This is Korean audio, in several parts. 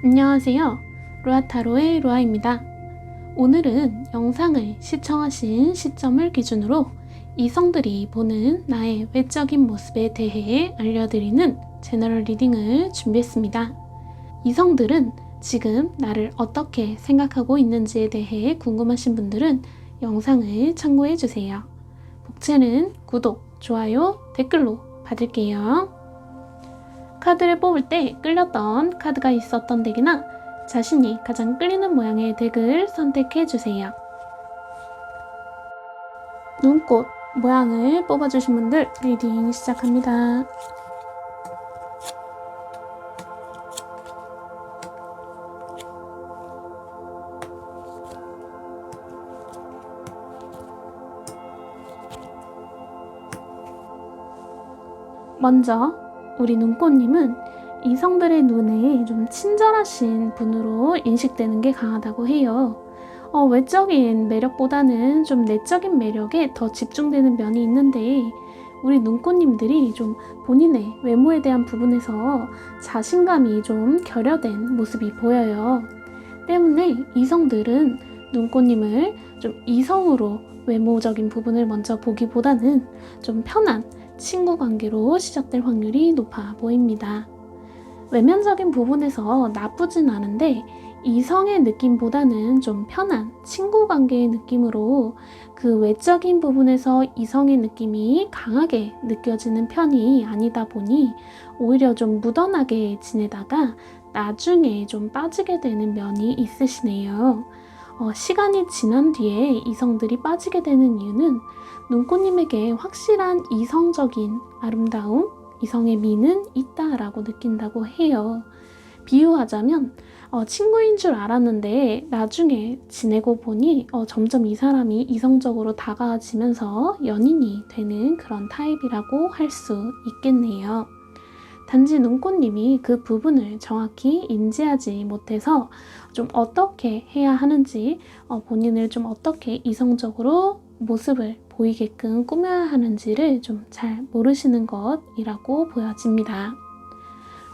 안녕하세요. 루아타로의 루아입니다. 오늘은 영상을 시청하신 시점을 기준으로 이성들이 보는 나의 외적인 모습에 대해 알려드리는 제너럴 리딩을 준비했습니다. 이성들은 지금 나를 어떻게 생각하고 있는지에 대해 궁금하신 분들은 영상을 참고해주세요. 복채는 구독, 좋아요, 댓글로 받을게요. 카드를 뽑을 때 끌렸던 카드가 있었던 덱이나 자신이 가장 끌리는 모양의 덱을 선택해주세요. 눈꽃 모양을 뽑아주신 분들 리딩 시작합니다. 먼저 우리 눈꽃님은 이성들의 눈에 좀 친절하신 분으로 인식되는 게 강하다고 해요. 외적인 매력보다는 좀 내적인 매력에 더 집중되는 면이 있는데 우리 눈꽃님들이 좀 본인의 외모에 대한 부분에서 자신감이 좀 결여된 모습이 보여요. 때문에 이성들은 눈꽃님을 좀 이성으로 외모적인 부분을 먼저 보기보다는 좀 편한 친구 관계로 시작될 확률이 높아 보입니다. 외면적인 부분에서 나쁘진 않은데 이성의 느낌보다는 좀 편한 친구 관계의 느낌으로 그 외적인 부분에서 이성의 느낌이 강하게 느껴지는 편이 아니다 보니 오히려 좀 무던하게 지내다가 나중에 좀 빠지게 되는 면이 있으시네요. 시간이 지난 뒤에 이성들이 빠지게 되는 이유는 눈꽃님에게 확실한 이성적인 아름다움, 이성의 미는 있다라고 느낀다고 해요. 비유하자면 친구인 줄 알았는데 나중에 지내고 보니 점점 이 사람이 이성적으로 다가와지면서 연인이 되는 그런 타입이라고 할 수 있겠네요. 단지 눈꽃님이 그 부분을 정확히 인지하지 못해서 좀 어떻게 해야 하는지 본인을 좀 어떻게 이성적으로 모습을 보이게끔 꾸며야 하는지를 좀 잘 모르시는 것이라고 보여집니다.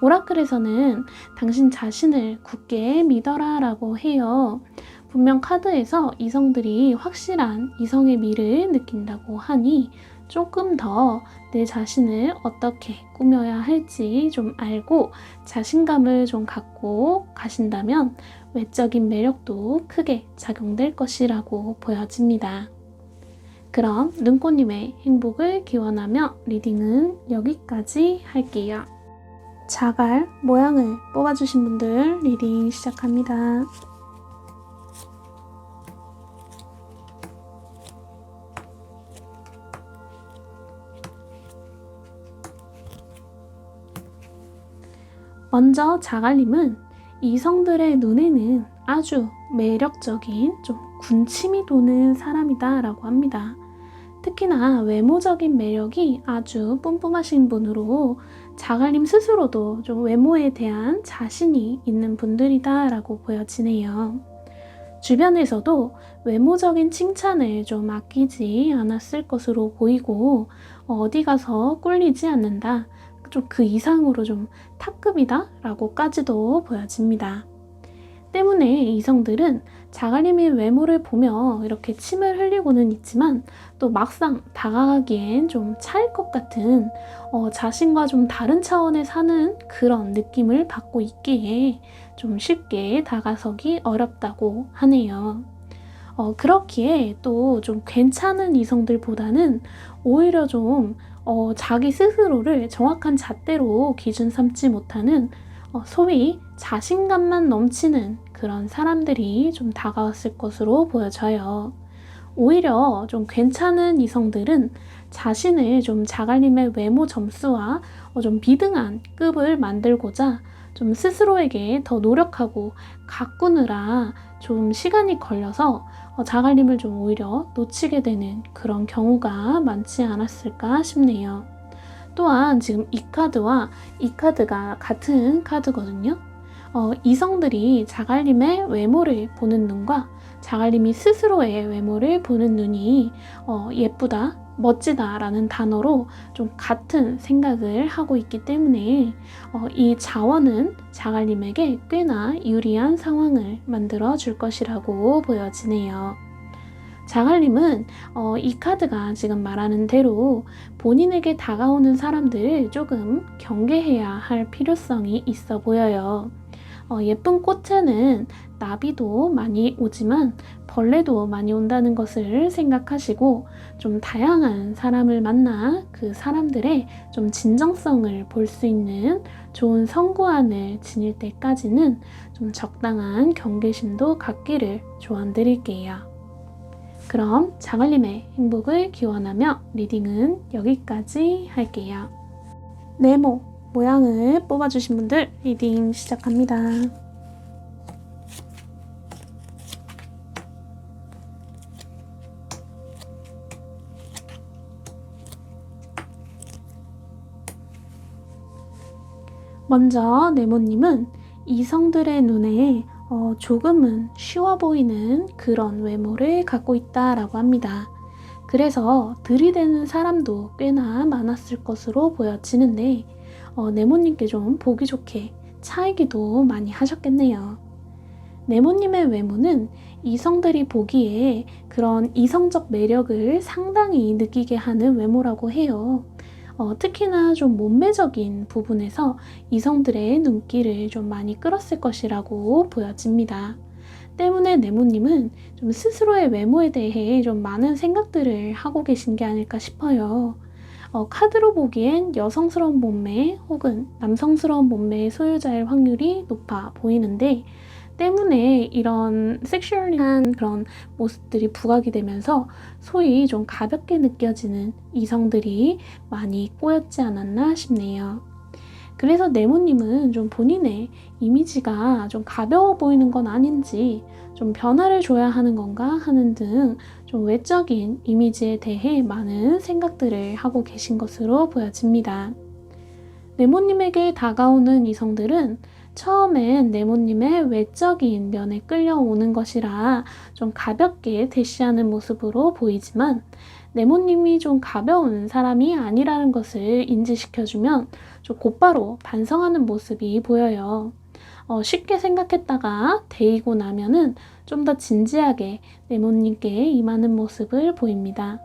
오라클에서는 당신 자신을 굳게 믿어라 라고 해요. 분명 카드에서 이성들이 확실한 이성의 미를 느낀다고 하니 조금 더 내 자신을 어떻게 꾸며야 할지 좀 알고 자신감을 좀 갖고 가신다면 외적인 매력도 크게 작용될 것이라고 보여집니다. 그럼 눈꽃님의 행복을 기원하며 리딩은 여기까지 할게요. 자갈 모양을 뽑아주신 분들 리딩 시작합니다. 먼저 자갈님은 이성들의 눈에는 아주 매력적인 좀 군침이 도는 사람이다 라고 합니다. 특히나 외모적인 매력이 아주 뿜뿜하신 분으로 자갈님 스스로도 좀 외모에 대한 자신이 있는 분들이다 라고 보여지네요. 주변에서도 외모적인 칭찬을 좀 아끼지 않았을 것으로 보이고 어디 가서 꿀리지 않는다. 좀 그 이상으로 좀 탑급이다 라고까지도 보여집니다. 때문에 이성들은 자갈림의 외모를 보며 이렇게 침을 흘리고는 있지만 또 막상 다가가기엔 좀 차일 것 같은 자신과 좀 다른 차원에 사는 그런 느낌을 받고 있기에 좀 쉽게 다가서기 어렵다고 하네요. 그렇기에 또 좀 괜찮은 이성들보다는 오히려 좀 자기 스스로를 정확한 잣대로 기준 삼지 못하는 소위 자신감만 넘치는 그런 사람들이 좀 다가왔을 것으로 보여져요. 오히려 좀 괜찮은 이성들은 자신을 좀 자갈림의 외모 점수와 좀 비등한 급을 만들고자 좀 스스로에게 더 노력하고 가꾸느라 좀 시간이 걸려서 자갈림을 좀 오히려 놓치게 되는 그런 경우가 많지 않았을까 싶네요. 또한 지금 이 카드와 이 카드가 같은 카드거든요. 이성들이 자갈림의 외모를 보는 눈과 자갈림이 스스로의 외모를 보는 눈이 예쁘다, 멋지다 라는 단어로 좀 같은 생각을 하고 있기 때문에 이 자원은 자갈림에게 꽤나 유리한 상황을 만들어 줄 것이라고 보여지네요. 자갈림은 이 카드가 지금 말하는 대로 본인에게 다가오는 사람들을 조금 경계해야 할 필요성이 있어 보여요. 예쁜 꽃에는 나비도 많이 오지만 벌레도 많이 온다는 것을 생각하시고 좀 다양한 사람을 만나 그 사람들의 좀 진정성을 볼 수 있는 좋은 성구안을 지닐 때까지는 좀 적당한 경계심도 갖기를 조언드릴게요. 그럼 자갈림의 행복을 기원하며 리딩은 여기까지 할게요. 네모 모양을 뽑아주신 분들 리딩 시작합니다. 먼저 네모님은 이성들의 눈에 조금은 쉬워 보이는 그런 외모를 갖고 있다라고 합니다. 그래서 들이대는 사람도 꽤나 많았을 것으로 보여지는데 네모님께 좀 보기 좋게 차이기도 많이 하셨겠네요. 네모님의 외모는 이성들이 보기에 그런 이성적 매력을 상당히 느끼게 하는 외모라고 해요. 특히나 좀 몸매적인 부분에서 이성들의 눈길을 좀 많이 끌었을 것이라고 보여집니다. 때문에 네모님은 좀 스스로의 외모에 대해 좀 많은 생각들을 하고 계신 게 아닐까 싶어요. 카드로 보기엔 여성스러운 몸매 혹은 남성스러운 몸매의 소유자일 확률이 높아 보이는데 때문에 이런 섹슈얼한 그런 모습들이 부각이 되면서 소위 좀 가볍게 느껴지는 이성들이 많이 꼬였지 않았나 싶네요. 그래서 네모님은 좀 본인의 이미지가 좀 가벼워 보이는 건 아닌지 좀 변화를 줘야 하는 건가 하는 등 좀 외적인 이미지에 대해 많은 생각들을 하고 계신 것으로 보여집니다. 네모님에게 다가오는 이성들은 처음엔 네모님의 외적인 면에 끌려오는 것이라 좀 가볍게 대시하는 모습으로 보이지만 네모님이 좀 가벼운 사람이 아니라는 것을 인지시켜주면 좀 곧바로 반성하는 모습이 보여요. 쉽게 생각했다가 데이고 나면은 좀 더 진지하게 네모님께 임하는 모습을 보입니다.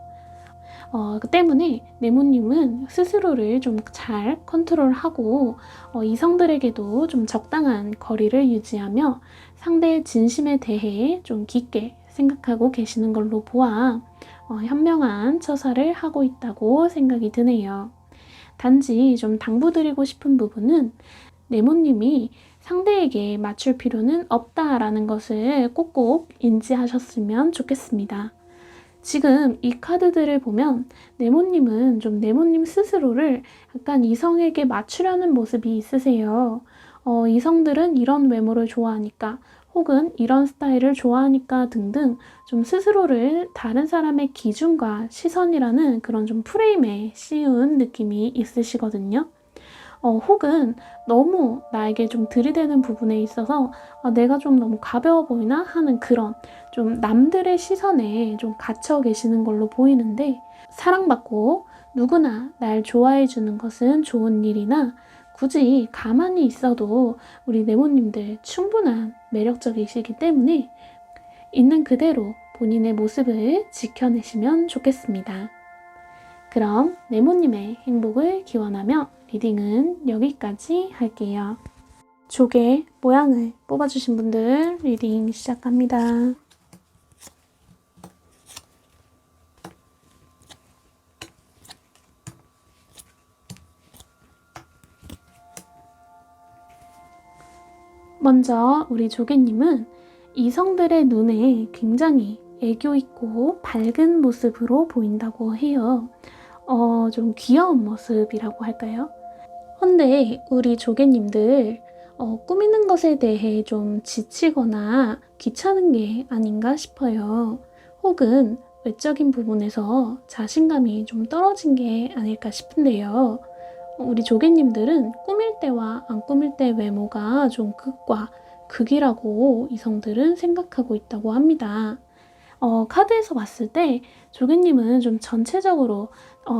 그 때문에 네모님은 스스로를 좀 잘 컨트롤하고 이성들에게도 좀 적당한 거리를 유지하며 상대의 진심에 대해 좀 깊게 생각하고 계시는 걸로 보아 현명한 처사를 하고 있다고 생각이 드네요. 단지 좀 당부드리고 싶은 부분은 네모님이 상대에게 맞출 필요는 없다라는 것을 꼭꼭 인지하셨으면 좋겠습니다. 지금 이 카드들을 보면 네모님은 좀 네모님 스스로를 약간 이성에게 맞추려는 모습이 있으세요. 이성들은 이런 외모를 좋아하니까 혹은 이런 스타일을 좋아하니까 등등 좀 스스로를 다른 사람의 기준과 시선이라는 그런 좀 프레임에 씌운 느낌이 있으시거든요. 혹은 너무 나에게 좀 들이대는 부분에 있어서 내가 좀 너무 가벼워 보이나 하는 그런 좀 남들의 시선에 좀 갇혀 계시는 걸로 보이는데, 사랑받고 누구나 날 좋아해 주는 것은 좋은 일이나 굳이 가만히 있어도 우리 네모님들 충분한 매력적이시기 때문에 있는 그대로 본인의 모습을 지켜내시면 좋겠습니다. 그럼 네모님의 행복을 기원하며 리딩은 여기까지 할게요. 조개 모양을 뽑아주신 분들 리딩 시작합니다. 먼저 우리 조개님은 이성들의 눈에 굉장히 애교 있고 밝은 모습으로 보인다고 해요. 좀 귀여운 모습이라고 할까요? 근데 우리 조개님들 꾸미는 것에 대해 좀 지치거나 귀찮은 게 아닌가 싶어요. 혹은 외적인 부분에서 자신감이 좀 떨어진 게 아닐까 싶은데요. 우리 조개님들은 꾸밀 때와 안 꾸밀 때 외모가 좀 극과 극이라고 이성들은 생각하고 있다고 합니다. 카드에서 봤을 때 조개님은 좀 전체적으로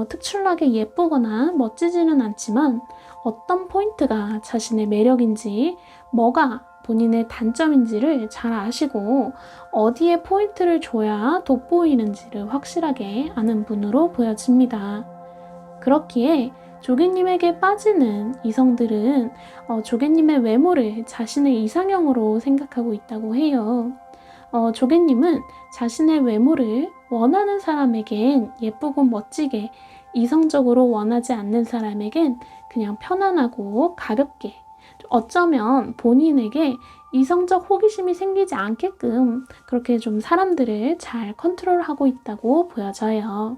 특출나게 예쁘거나 멋지지는 않지만 어떤 포인트가 자신의 매력인지, 뭐가 본인의 단점인지를 잘 아시고 어디에 포인트를 줘야 돋보이는지를 확실하게 아는 분으로 보여집니다. 그렇기에 조개님에게 빠지는 이성들은 조개님의 외모를 자신의 이상형으로 생각하고 있다고 해요. 조개님은 자신의 외모를 원하는 사람에겐 예쁘고 멋지게, 이성적으로 원하지 않는 사람에겐 그냥 편안하고 가볍게, 어쩌면 본인에게 이성적 호기심이 생기지 않게끔 그렇게 좀 사람들을 잘 컨트롤하고 있다고 보여져요.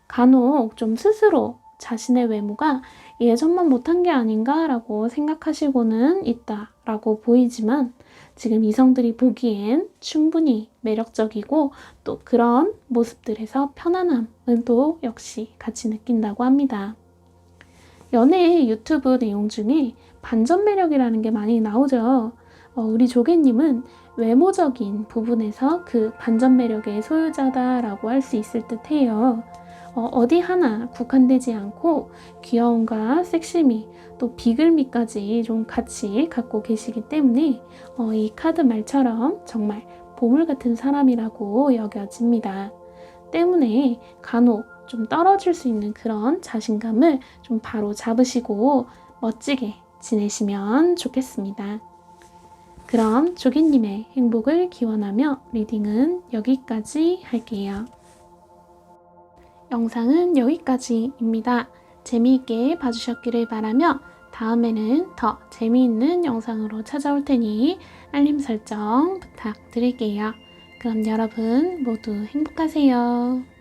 간혹 좀 스스로 자신의 외모가 예전만 못한 게 아닌가라고 생각하시고는 있다라고 보이지만, 지금 이성들이 보기엔 충분히 매력적이고 또 그런 모습들에서 편안함은 또 역시 같이 느낀다고 합니다. 연애 유튜브 내용 중에 반전 매력이라는 게 많이 나오죠. 우리 조개님은 외모적인 부분에서 그 반전 매력의 소유자다라고 할 수 있을 듯 해요. 어디 하나 국한되지 않고 귀여움과 섹시미, 또 비글미까지 좀 같이 갖고 계시기 때문에 이 카드 말처럼 정말 보물 같은 사람이라고 여겨집니다. 때문에 간혹 좀 떨어질 수 있는 그런 자신감을 좀 바로 잡으시고 멋지게 지내시면 좋겠습니다. 그럼 조개님의 행복을 기원하며 리딩은 여기까지 할게요. 영상은 여기까지입니다. 재미있게 봐주셨기를 바라며 다음에는 더 재미있는 영상으로 찾아올 테니 알림 설정 부탁드릴게요. 그럼 여러분 모두 행복하세요.